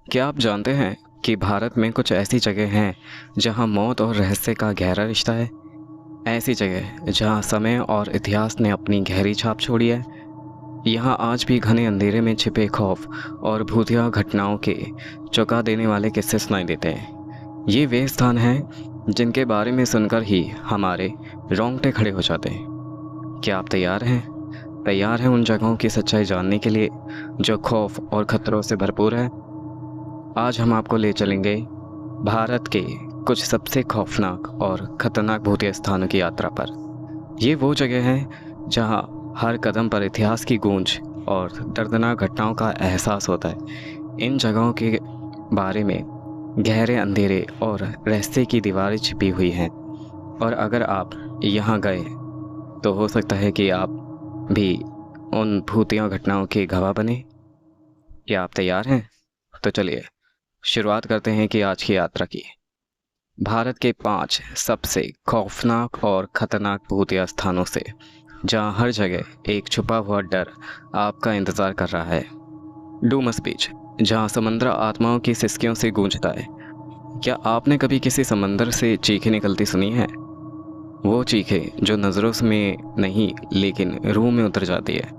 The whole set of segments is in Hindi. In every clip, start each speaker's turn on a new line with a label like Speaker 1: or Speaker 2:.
Speaker 1: क्या आप जानते हैं कि भारत में कुछ ऐसी जगह हैं जहां मौत और रहस्य का गहरा रिश्ता है। ऐसी जगह जहां समय और इतिहास ने अपनी गहरी छाप छोड़ी है। यहां आज भी घने अंधेरे में छिपे खौफ और भूतिया घटनाओं के चौंका देने वाले किस्से सुनाई देते हैं। ये वे स्थान हैं जिनके बारे में सुनकर ही हमारे रोंगटे खड़े हो जाते हैं। क्या आप तैयार हैं? तैयार हैं उन जगहों की सच्चाई जानने के लिए जो खौफ और खतरों से भरपूर है। आज हम आपको ले चलेंगे भारत के कुछ सबसे खौफनाक और खतरनाक भूतिया स्थानों की यात्रा पर। ये वो जगह है जहां हर कदम पर इतिहास की गूंज और दर्दनाक घटनाओं का एहसास होता है। इन जगहों के बारे में गहरे अंधेरे और रहस्य की दीवारें छिपी हुई हैं, और अगर आप यहाँ गए तो हो सकता है कि आप भी उन भूतिया घटनाओं के गवाह बने। क्या आप तैयार हैं? तो चलिए शुरुआत करते हैं कि आज की यात्रा की। भारत के 5 सबसे खौफनाक और खतरनाक भूतिया स्थानों से, जहां हर जगह एक छुपा हुआ डर आपका इंतज़ार कर रहा है। डूमस बीच, जहां समंदर आत्माओं की सिसकियों से गूंजता है। क्या आपने कभी किसी समंदर से चीखें निकलती सुनी हैं? वो चीखें जो नज़रों में नहीं लेकिन रूह में उतर जाती है।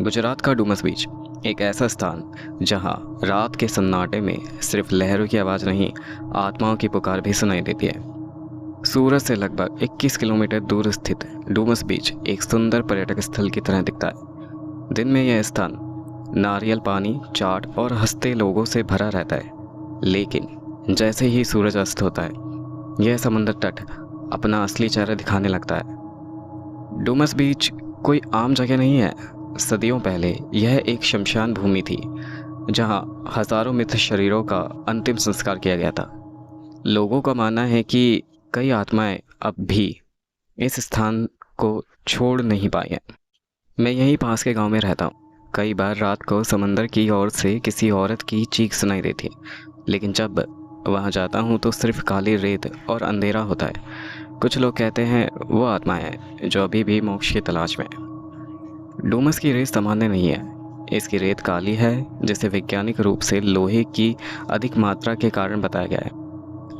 Speaker 1: गुजरात का डूमस बीच एक ऐसा स्थान जहां रात के सन्नाटे में सिर्फ लहरों की आवाज़ नहीं, आत्माओं की पुकार भी सुनाई देती है। सूरत से लगभग 21 किलोमीटर दूर स्थित डूमस बीच एक सुंदर पर्यटक स्थल की तरह दिखता है। दिन में यह स्थान नारियल पानी, चाट और हंसते लोगों से भरा रहता है, लेकिन जैसे ही सूरज अस्त होता है यह समंदर तट अपना असली चेहरा दिखाने लगता है। डूमस बीच कोई आम जगह नहीं है। सदियों पहले यह एक शमशान भूमि थी जहां हजारों मृत शरीरों का अंतिम संस्कार किया गया था। लोगों का मानना है कि कई आत्माएं अब भी इस स्थान को छोड़ नहीं पाई हैं। मैं यहीं पास के गांव में रहता हूँ। कई बार रात को समंदर की ओर से किसी औरत की चीख सुनाई देती है, लेकिन जब वहां जाता हूँ तो सिर्फ काली रेत और अंधेरा होता है। कुछ लोग कहते हैं वो आत्माएं हैं जो अभी भी मोक्ष की तलाश में है। डूमस की रेत सामान्य नहीं है। इसकी रेत काली है, जिसे वैज्ञानिक रूप से लोहे की अधिक मात्रा के कारण बताया गया है,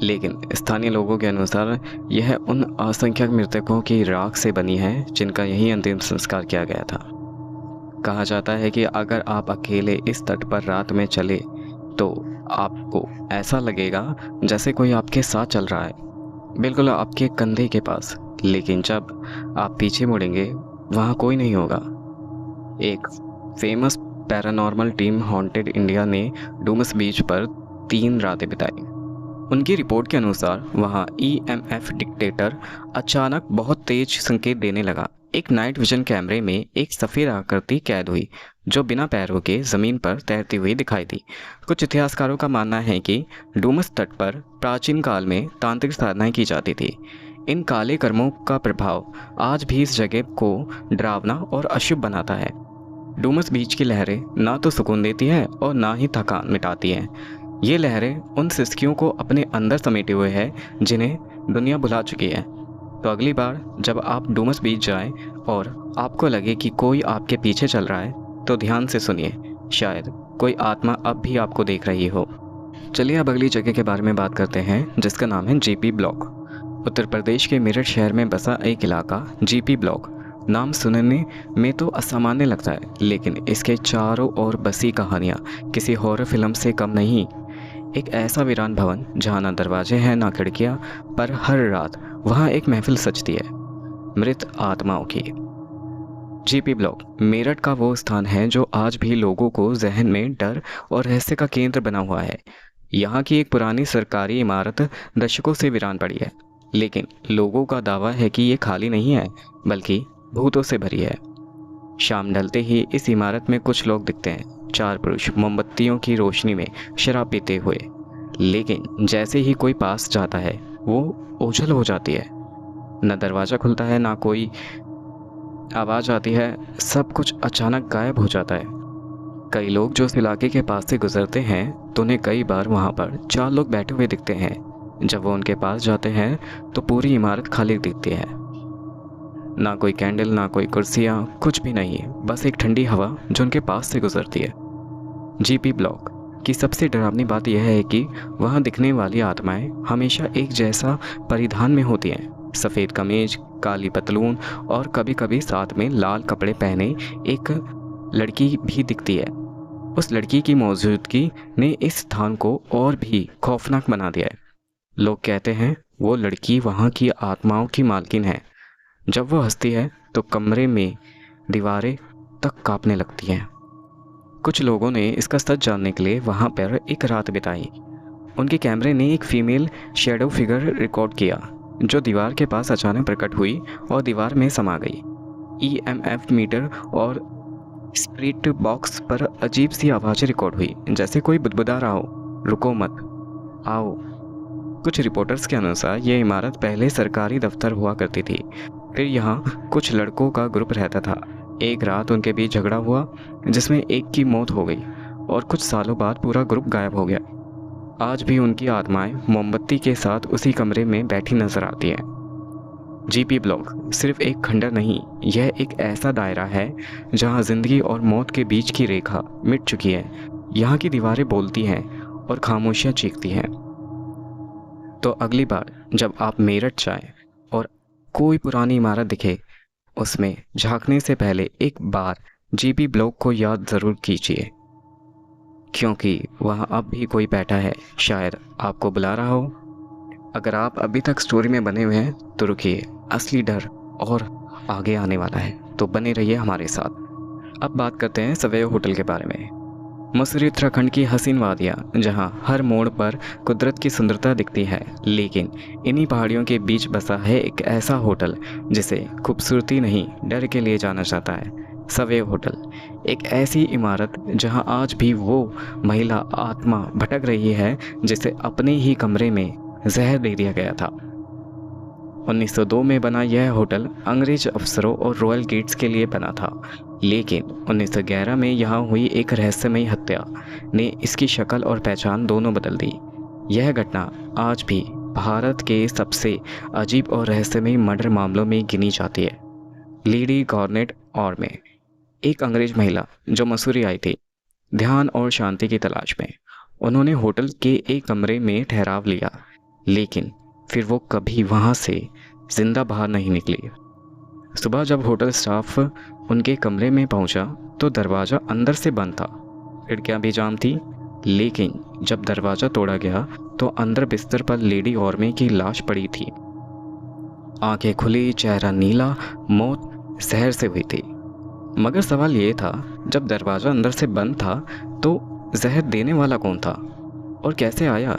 Speaker 1: लेकिन स्थानीय लोगों के अनुसार यह उन असंख्यक मृतकों की राख से बनी है जिनका यही अंतिम संस्कार किया गया था। कहा जाता है कि अगर आप अकेले इस तट पर रात में चले तो आपको ऐसा लगेगा जैसे कोई आपके साथ चल रहा है, बिल्कुल आपके कंधे के पास, लेकिन जब आप पीछे मुड़ेंगे वहाँ कोई नहीं होगा। एक famous paranormal team haunted India ने डूमस बीच पर 3 रातें बिताई। उनकी रिपोर्ट के अनुसार वहां EMF डिटेक्टर अचानक बहुत तेज संकेत देने लगा। एक नाइट विजन कैमरे में एक सफ़ेद आकृति कैद हुई जो बिना पैरों के ज़मीन पर तैरती हुई दिखाई दी। कुछ इतिहासकारों का मानना है कि डूमस तट पर प्राचीन काल में तांत्रिक साधनाएं की जाती थी। इन काले कर्मों का प्रभाव आज भी इस जगह को डरावना और अशुभ बनाता है। डूमस बीच की लहरें ना तो सुकून देती है और ना ही थकान मिटाती हैं। ये लहरें उन सिसकियों को अपने अंदर समेटे हुए हैं जिन्हें दुनिया भुला चुकी है। तो अगली बार जब आप डूमस बीच जाएं और आपको लगे कि कोई आपके पीछे चल रहा है तो ध्यान से सुनिए, शायद कोई आत्मा अब भी आपको देख रही हो। चलिए अब अगली जगह के बारे में बात करते हैं जिसका नाम है GP ब्लॉक। उत्तर प्रदेश के मेरठ शहर में बसा एक इलाका GP ब्लॉक नाम सुनने में तो असामान्य लगता है, लेकिन इसके चारों ओर बसी कहानियाँ किसी हॉरर फिल्म से कम नहीं। एक ऐसा वीरान भवन जहाँ ना दरवाजे हैं ना खिड़कियाँ, पर हर रात वहाँ एक महफिल सजती है मृत आत्माओं की। GP ब्लॉक मेरठ का वो स्थान है जो आज भी लोगों को जहन में डर और रहस्य का केंद्र बना हुआ है। यहाँ की एक पुरानी सरकारी इमारत दशकों से वीरान पड़ी है, लेकिन लोगों का दावा है कि ये खाली नहीं है बल्कि भूतों से भरी है। शाम ढलते ही इस इमारत में कुछ लोग दिखते हैं। 4 पुरुष मोमबत्तियों की रोशनी में शराब पीते हुए, लेकिन जैसे ही कोई पास जाता है वो ओझल हो जाती है। न दरवाज़ा खुलता है ना कोई आवाज़ आती है, सब कुछ अचानक गायब हो जाता है। कई लोग जो इस इलाके के पास से गुजरते हैं तो उन्हें कई बार वहाँ पर 4 लोग बैठे हुए दिखते हैं। जब वो उनके पास जाते हैं तो पूरी इमारत खाली दिखती है। ना कोई कैंडल, ना कोई कुर्सियाँ, कुछ भी नहीं, बस एक ठंडी हवा जो उनके पास से गुजरती है। GP ब्लॉक कि सबसे डरावनी बात यह है कि वहाँ दिखने वाली आत्माएं हमेशा एक जैसा परिधान में होती हैं। सफ़ेद कमीज, काली पतलून और कभी कभी साथ में लाल कपड़े पहने एक लड़की भी दिखती है। उस लड़की की मौजूदगी ने इस स्थान को और भी खौफनाक बना दिया है। लोग कहते हैं वो लड़की वहाँ की आत्माओं की मालकिन है। जब वो हंसती है तो कमरे में दीवारें तक कांपने लगती हैं। कुछ लोगों ने इसका सच जानने के लिए वहाँ पर एक रात बिताई। उनके कैमरे ने एक फीमेल शेडो फिगर रिकॉर्ड किया जो दीवार के पास अचानक प्रकट हुई और दीवार में समा गई। EMF मीटर और स्प्रिट बॉक्स पर अजीब सी आवाज़ें रिकॉर्ड हुई, जैसे कोई बुदबुदा रहा हो, रुको मत, आओ। कुछ रिपोर्टर्स के अनुसार ये इमारत पहले सरकारी दफ्तर हुआ करती थी। फिर यहाँ कुछ लड़कों का ग्रुप रहता था। एक रात उनके बीच झगड़ा हुआ जिसमें एक की मौत हो गई और कुछ सालों बाद पूरा ग्रुप गायब हो गया। आज भी उनकी आत्माएं मोमबत्ती के साथ उसी कमरे में बैठी नजर आती हैं। GP ब्लॉक सिर्फ एक खंडर नहीं, यह एक ऐसा दायरा है जहां जिंदगी और मौत के बीच की रेखा मिट चुकी है। यहाँ की दीवारें बोलती हैं और खामोशियाँ चीखती हैं। तो अगली बार जब आप मेरठ जाएं और कोई पुरानी इमारत दिखे, उसमें झांकने से पहले एक बार GP ब्लॉक को याद ज़रूर कीजिए, क्योंकि वहाँ अब भी कोई बैठा है, शायद आपको बुला रहा हो। अगर आप अभी तक स्टोरी में बने हुए हैं तो रुकिए, असली डर और आगे आने वाला है, तो बने रहिए हमारे साथ। अब बात करते हैं सवैया होटल के बारे में। मसूरी उत्तराखंड की हसीन वादियाँ जहाँ हर मोड़ पर कुदरत की सुंदरता दिखती है, लेकिन इन्हीं पहाड़ियों के बीच बसा है एक ऐसा होटल जिसे खूबसूरती नहीं डर के लिए जाना जाता है। सवैया होटल एक ऐसी इमारत जहाँ आज भी वो महिला आत्मा भटक रही है जिसे अपने ही कमरे में जहर दे दिया गया था। 1902 में बना यह होटल अंग्रेज अफसरों और रॉयल गेट्स के लिए बना था, लेकिन 1911 में यहाँ हुई एक रहस्यमयी हत्या ने इसकी शक्ल और पहचान दोनों बदल दी। यह घटना आज भी भारत के सबसे अजीब और रहस्यमयी मर्डर मामलों में गिनी जाती है। लेडी गॉर्नेट और में एक अंग्रेज महिला जो मसूरी आई थी ध्यान और शांति की तलाश में। उन्होंने होटल के एक कमरे में ठहराव लिया, लेकिन फिर वो कभी वहाँ से जिंदा बाहर नहीं निकली। सुबह जब होटल स्टाफ उनके कमरे में पहुंचा तो दरवाज़ा अंदर से बंद था, खिड़कियाँ भी जाम थी। लेकिन जब दरवाज़ा तोड़ा गया तो अंदर बिस्तर पर लेडी ऑर्मे की लाश पड़ी थी। आंखें खुली, चेहरा नीला, मौत जहर से हुई थी। मगर सवाल ये था, जब दरवाज़ा अंदर से बंद था तो जहर देने वाला कौन था और कैसे आया?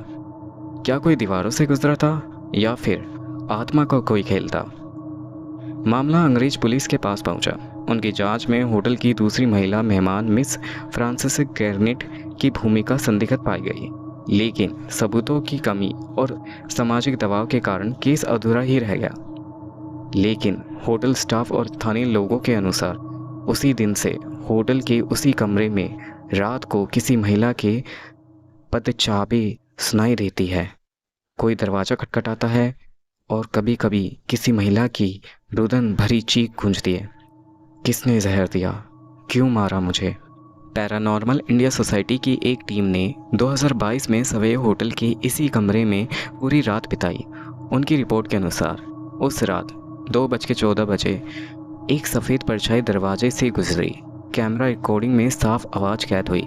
Speaker 1: क्या कोई दीवारों से गुजरा था या फिर आत्मा का कोई खेल था? मामला अंग्रेज पुलिस के पास पहुंचा। उनकी जांच में होटल की दूसरी महिला मेहमान मिस फ्रांसिस गैर्नेट की भूमिका संदिग्ध पाई गई, लेकिन सबूतों की कमी और सामाजिक दबाव के कारण केस अधूरा ही रह गया। लेकिन होटल स्टाफ और स्थानीय लोगों के अनुसार उसी दिन से होटल के उसी कमरे में रात को किसी महिला के पदचाबी सुनाई देती है। कोई दरवाज़ा खटखटाता है और कभी कभी किसी महिला की रुदन भरी चीख गूंजती है। किसने जहर दिया? क्यों मारा मुझे? पैरानॉर्मल इंडिया सोसाइटी की एक टीम ने 2022 में सवैया होटल के इसी कमरे में पूरी रात बिताई। उनकी रिपोर्ट के अनुसार उस रात 2:14 एक सफ़ेद परछाई दरवाजे से गुजरी। कैमरा रिकॉर्डिंग में साफ आवाज़ कैद हुई,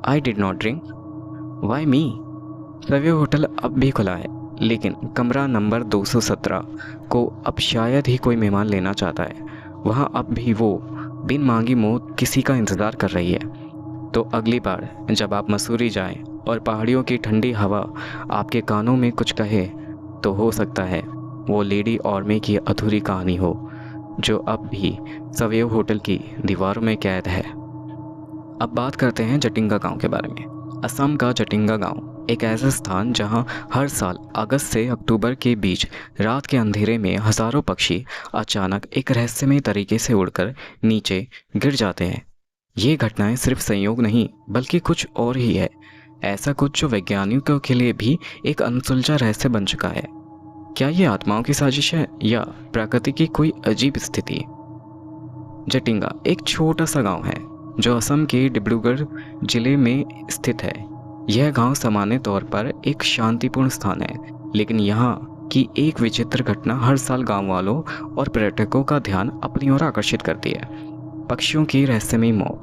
Speaker 1: I did not drink, why me. सवैया होटल अब भी खुला है, लेकिन कमरा नंबर 217 को अब शायद ही कोई मेहमान लेना चाहता है। वहाँ अब भी वो बिन मांगी मौत किसी का इंतज़ार कर रही है। तो अगली बार जब आप मसूरी जाएं और पहाड़ियों की ठंडी हवा आपके कानों में कुछ कहे, तो हो सकता है वो लेडी ऑर्मे की अधूरी कहानी हो जो अब भी सवैया होटल की दीवारों में कैद है। अब बात करते हैं जटिंगा गांव के बारे में। असम का जटिंगा गांव एक ऐसा स्थान जहां हर साल अगस्त से अक्टूबर के बीच रात के अंधेरे में हज़ारों पक्षी अचानक एक रहस्यमय तरीके से उड़कर नीचे गिर जाते हैं। ये घटनाएं सिर्फ संयोग नहीं बल्कि कुछ और ही है, ऐसा कुछ जो वैज्ञानिकों के लिए भी एक अनसुलझा रहस्य बन चुका है। क्या ये आत्माओं की साजिश है या प्रकृति की कोई अजीब स्थिति? जटिंगा एक छोटा सा गांव है जो असम के डिब्रूगढ़ जिले में स्थित है। यह गांव सामान्य तौर पर एक शांतिपूर्ण स्थान है, लेकिन यहाँ की एक विचित्र घटना हर साल गांव वालों और पर्यटकों का ध्यान अपनी ओर आकर्षित करती है। पक्षियों की रहस्यमयी मौत।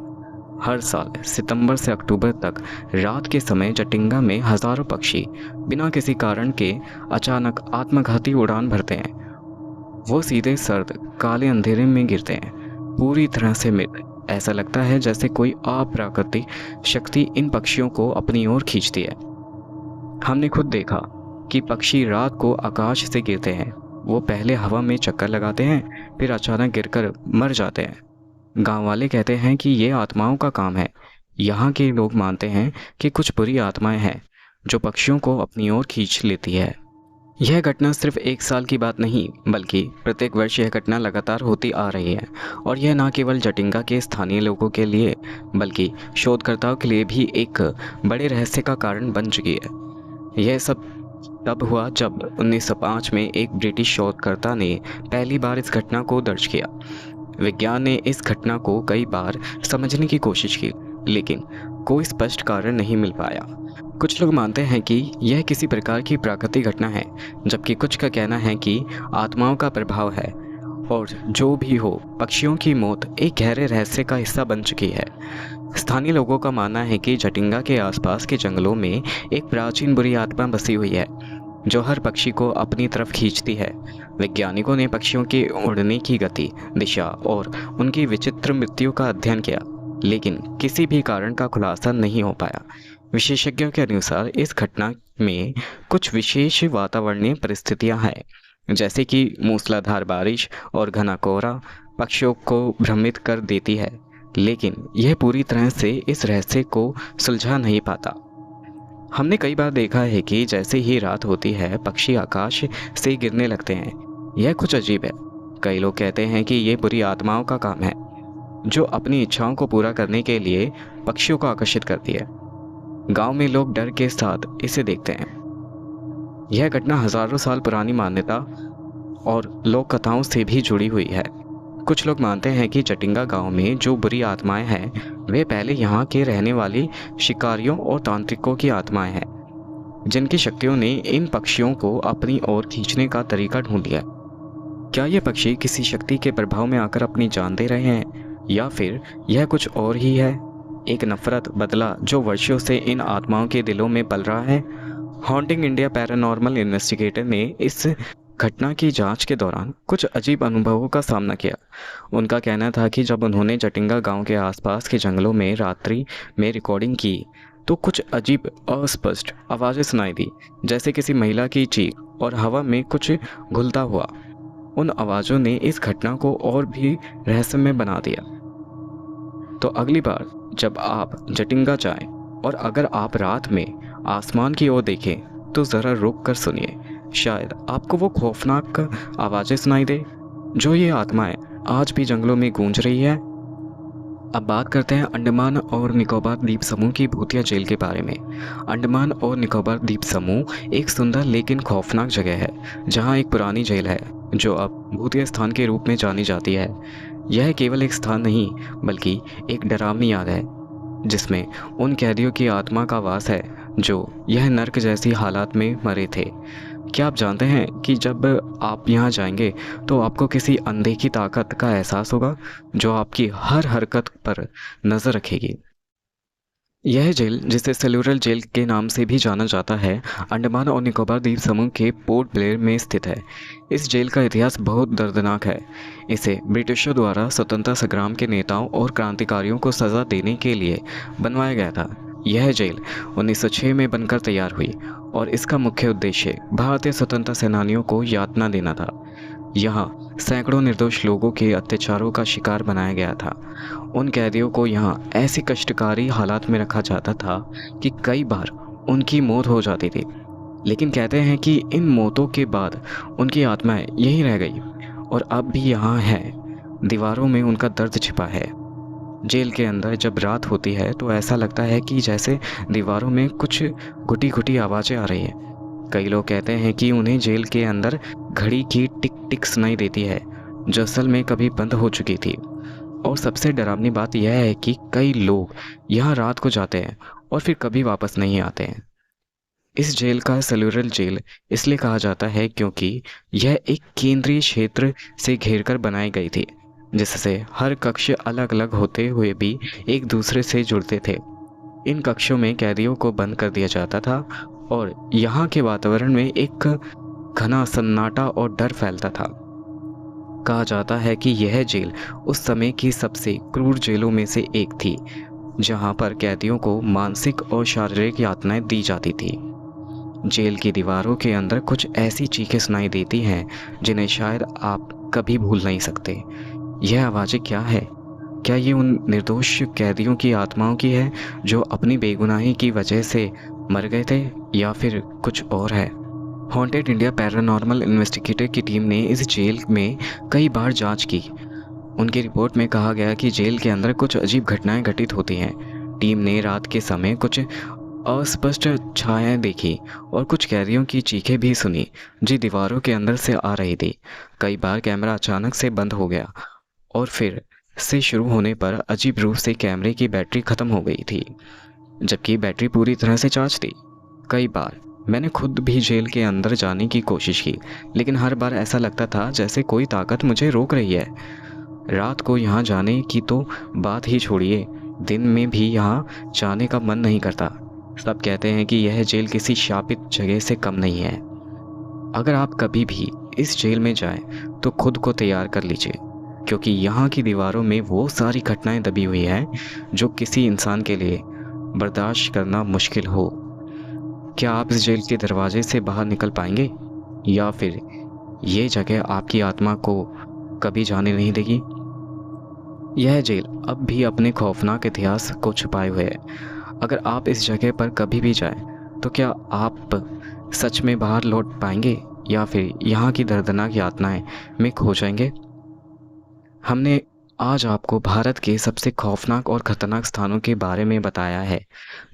Speaker 1: हर साल सितंबर से अक्टूबर तक रात के समय जटिंगा में हजारों पक्षी बिना किसी कारण के अचानक आत्मघाती उड़ान भरते हैं। वो सीधे सर्द काले अंधेरे में गिरते हैं, पूरी तरह से मृत। ऐसा लगता है जैसे कोई अप्राकृतिक शक्ति इन पक्षियों को अपनी ओर खींचती है। हमने खुद देखा कि पक्षी रात को आकाश से गिरते हैं। वो पहले हवा में चक्कर लगाते हैं, फिर अचानक गिरकर मर जाते हैं। गांव वाले कहते हैं कि ये आत्माओं का काम है। यहाँ के लोग मानते हैं कि कुछ बुरी आत्माएं हैं जो पक्षियों को अपनी ओर खींच लेती है। यह घटना सिर्फ एक साल की बात नहीं, बल्कि प्रत्येक वर्ष यह घटना लगातार होती आ रही है। और यह न केवल जटिंगा के स्थानीय लोगों के लिए, बल्कि शोधकर्ताओं के लिए भी एक बड़े रहस्य का कारण बन चुकी है। यह सब तब हुआ जब 1905 में एक ब्रिटिश शोधकर्ता ने पहली बार इस घटना को दर्ज किया। विज्ञान ने इस घटना को कई बार समझने की कोशिश की, लेकिन कोई स्पष्ट कारण नहीं मिल पाया। कुछ लोग मानते हैं कि यह किसी प्रकार की प्राकृतिक घटना है, जबकि कुछ का कहना है कि आत्माओं का प्रभाव है। और जो भी हो, पक्षियों की मौत एक गहरे रहस्य का हिस्सा बन चुकी है। स्थानीय लोगों का मानना है कि जटिंगा के आसपास के जंगलों में एक प्राचीन बुरी आत्मा बसी हुई है जो हर पक्षी को अपनी तरफ खींचती है। वैज्ञानिकों ने पक्षियों के उड़ने की गति, दिशा और उनकी विचित्र मृत्यु का अध्ययन किया, लेकिन किसी भी कारण का खुलासा नहीं हो पाया। विशेषज्ञों के अनुसार इस घटना में कुछ विशेष वातावरणीय परिस्थितियां हैं, जैसे कि मूसलाधार बारिश और घना कोहरा पक्षियों को भ्रमित कर देती है, लेकिन यह पूरी तरह से इस रहस्य को सुलझा नहीं पाता। हमने कई बार देखा है कि जैसे ही रात होती है, पक्षी आकाश से गिरने लगते हैं। यह कुछ अजीब है। कई लोग कहते हैं कि ये बुरी आत्माओं का काम है, जो अपनी इच्छाओं को पूरा करने के लिए पक्षियों को आकर्षित करती है। गांव में लोग डर के साथ इसे देखते हैं। यह घटना हजारों साल पुरानी मान्यता और लोक कथाओं से भी जुड़ी हुई है। कुछ लोग मानते हैं कि जटिंगा गांव में जो बुरी आत्माएं हैं, वे पहले यहाँ के रहने वाली शिकारियों और तांत्रिकों की आत्माएं हैं, जिनकी शक्तियों ने इन पक्षियों को अपनी ओर खींचने का तरीका ढूंढ लिया। क्या ये पक्षी किसी शक्ति के प्रभाव में आकर अपनी जान दे रहे हैं, या फिर यह कुछ और ही है, एक नफरत बदला जो वर्षों से इन आत्माओं के दिलों में पल रहा है? हॉन्टिंग इंडिया पैरानॉर्मल इन्वेस्टिगेटर ने इस घटना की जांच के दौरान कुछ अजीब अनुभवों का सामना किया। उनका कहना था कि जब उन्होंने जटिंगा गांव के आसपास के जंगलों में रात्रि में रिकॉर्डिंग की, तो कुछ अजीब अस्पष्ट आवाज़ें सुनाई दी, जैसे किसी महिला की चीख और हवा में कुछ घुलता हुआ। उन आवाज़ों ने इस घटना को और भी रहस्यमय बना दिया। तो अगली बार जब आप जटिंगा जाएं और अगर आप रात में आसमान की ओर देखें, तो ज़रा रुक कर सुनिए। शायद आपको वो खौफनाक आवाज़ें सुनाई दे जो ये आत्माएं आज भी जंगलों में गूंज रही है। अब बात करते हैं अंडमान और निकोबार द्वीप समूह की भूतिया जेल के बारे में। अंडमान और निकोबार द्वीप समूह एक सुंदर लेकिन खौफनाक जगह है, जहां एक पुरानी जेल है जो अब भूतिया स्थान के रूप में जानी जाती है। यह केवल एक स्थान नहीं, बल्कि एक डरावनी याद है, जिसमें उन कैदियों की आत्मा का वास है जो यह नर्क जैसी हालात में मरे थे। क्या आप जानते हैं कि जब आप यहाँ जाएंगे तो आपको किसी अनदेखी ताकत का एहसास होगा जो आपकी हर हरकत पर नज़र रखेगी। यह जेल, जिसे सेल्युलर जेल के नाम से भी जाना जाता है, अंडमान और निकोबार द्वीप समूह के पोर्ट ब्लेयर में स्थित है। इस जेल का इतिहास बहुत दर्दनाक है। इसे ब्रिटिशों द्वारा स्वतंत्रता संग्राम के नेताओं और क्रांतिकारियों को सज़ा देने के लिए बनवाया गया था। यह जेल 1906 में बनकर तैयार हुई और इसका मुख्य उद्देश्य भारतीय स्वतंत्रता सेनानियों को यातना देना था। यहाँ सैकड़ों निर्दोष लोगों के अत्याचारों का शिकार बनाया गया था। उन कैदियों को यहाँ ऐसी कष्टकारी हालात में रखा जाता था कि कई बार उनकी मौत हो जाती थी, लेकिन कहते हैं कि इन मौतों के बाद उनकी आत्माएं यहीं रह गई और अब भी यहाँ है। दीवारों में उनका दर्द छिपा है। जेल के अंदर जब रात होती है तो ऐसा लगता है कि जैसे दीवारों में कुछ घुटी घुटी आवाज़ें आ रही हैं। कई लोग कहते हैं कि उन्हें जेल के अंदर घड़ी की टिक टिक सुनाई देती है, जो असल में कभी बंद हो चुकी थी। और सबसे डरावनी बात यह है कि कई लोग यहाँ रात को जाते हैं और फिर कभी वापस नहीं आते हैं। इस जेल का सेलुलर जेल इसलिए कहा जाता है क्योंकि यह एक केंद्रीय क्षेत्र से घेरकर बनाई गई थी, जिससे हर कक्ष अलग अलग होते हुए भी एक दूसरे से जुड़ते थे। इन कक्षों में कैदियों को बंद कर दिया जाता था और यहाँ के वातावरण में एक घना सन्नाटा और डर फैलता था। कहा जाता है कि यह जेल उस समय की सबसे क्रूर जेलों में से एक थी, जहाँ पर कैदियों को मानसिक और शारीरिक यातनाएं दी जाती थी। जेल की दीवारों के अंदर कुछ ऐसी चीखें सुनाई देती हैं जिन्हें शायद आप कभी भूल नहीं सकते। यह आवाज़ें क्या है? क्या ये उन निर्दोष कैदियों की आत्माओं की है जो अपनी बेगुनाही की वजह से मर गए थे, या फिर कुछ और है? हॉन्टेड इंडिया पैरानॉर्मल इन्वेस्टिगेटर की टीम ने इस जेल में कई बार जांच की। उनकी रिपोर्ट में कहा गया कि जेल के अंदर कुछ अजीब घटनाएं घटित होती हैं। टीम ने रात के समय कुछ अस्पष्ट छायाएं देखी और कुछ कैदियों की चीखें भी सुनी जो दीवारों के अंदर से आ रही थी। कई बार कैमरा अचानक से बंद हो गया और फिर से शुरू होने पर अजीब रूप से कैमरे की बैटरी ख़त्म हो गई थी, जबकि बैटरी पूरी तरह से चार्ज थी। कई बार मैंने खुद भी जेल के अंदर जाने की कोशिश की, लेकिन हर बार ऐसा लगता था जैसे कोई ताकत मुझे रोक रही है। रात को यहाँ जाने की तो बात ही छोड़िए, दिन में भी यहाँ जाने का मन नहीं करता। सब कहते हैं कि यह जेल किसी शापित जगह से कम नहीं है। अगर आप कभी भी इस जेल में जाएं, तो खुद को तैयार कर लीजिए, क्योंकि यहाँ की दीवारों में वो सारी घटनाएं दबी हुई हैं जो किसी इंसान के लिए बर्दाश्त करना मुश्किल हो। क्या आप इस जेल के दरवाजे से बाहर निकल पाएंगे, या फिर ये जगह आपकी आत्मा को कभी जाने नहीं देगी? यह जेल अब भी अपने खौफनाक इतिहास को छुपाए हुए है। अगर आप इस जगह पर कभी भी जाएं, तो क्या आप सच में बाहर लौट पाएंगे, या फिर यहाँ की दर्दनाक यातनाएं में खो जाएंगे? हमने आज आपको भारत के सबसे खौफनाक और ख़तरनाक स्थानों के बारे में बताया है,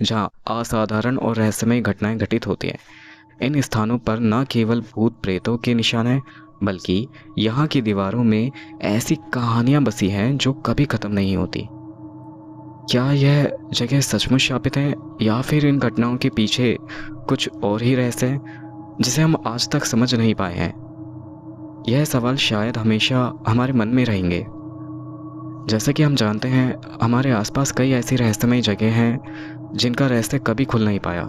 Speaker 1: जहाँ असाधारण और रहस्यमय घटनाएं घटित होती हैं। इन स्थानों पर न केवल भूत प्रेतों के निशान हैं, बल्कि यहाँ की दीवारों में ऐसी कहानियाँ बसी हैं जो कभी ख़त्म नहीं होती। क्या यह जगह सचमुच शापित है, या फिर इन घटनाओं के पीछे कुछ और ही रहस्य है जिसे हम आज तक समझ नहीं पाए हैं? यह सवाल शायद हमेशा हमारे मन में रहेंगे। जैसा कि हम जानते हैं, हमारे आसपास कई ऐसी रहस्यमय जगह हैं जिनका रहस्य कभी खुल नहीं पाया,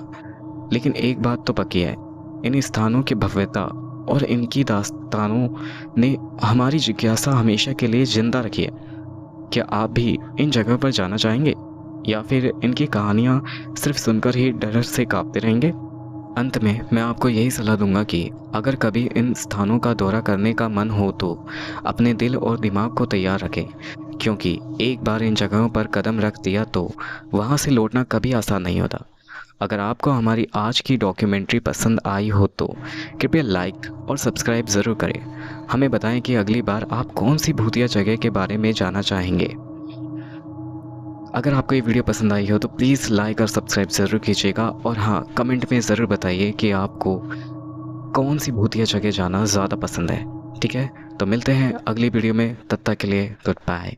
Speaker 1: लेकिन एक बात तो पक्की है, इन स्थानों की भव्यता और इनकी दास्तानों ने हमारी जिज्ञासा हमेशा के लिए जिंदा रखी है। क्या आप भी इन जगहों पर जाना चाहेंगे, या फिर इनकी कहानियाँ सिर्फ सुनकर ही डर से कांपते रहेंगे? अंत में मैं आपको यही सलाह दूंगा कि अगर कभी इन स्थानों का दौरा करने का मन हो तो अपने दिल और दिमाग को तैयार रखें, क्योंकि एक बार इन जगहों पर कदम रख दिया तो वहाँ से लौटना कभी आसान नहीं होता। अगर आपको हमारी आज की डॉक्यूमेंट्री पसंद आई हो तो कृपया लाइक और सब्सक्राइब ज़रूर करें। हमें बताएं कि अगली बार आप कौन सी भूतिया जगह के बारे में जानना चाहेंगे। अगर आपको ये वीडियो पसंद आई हो तो प्लीज़ लाइक और सब्सक्राइब ज़रूर कीजिएगा, और हाँ, कमेंट में ज़रूर बताइए कि आपको कौन सी भूतिया जगह जाना ज़्यादा पसंद है। ठीक है, तो मिलते हैं अगली वीडियो में, तब तक के लिए गुड बाय।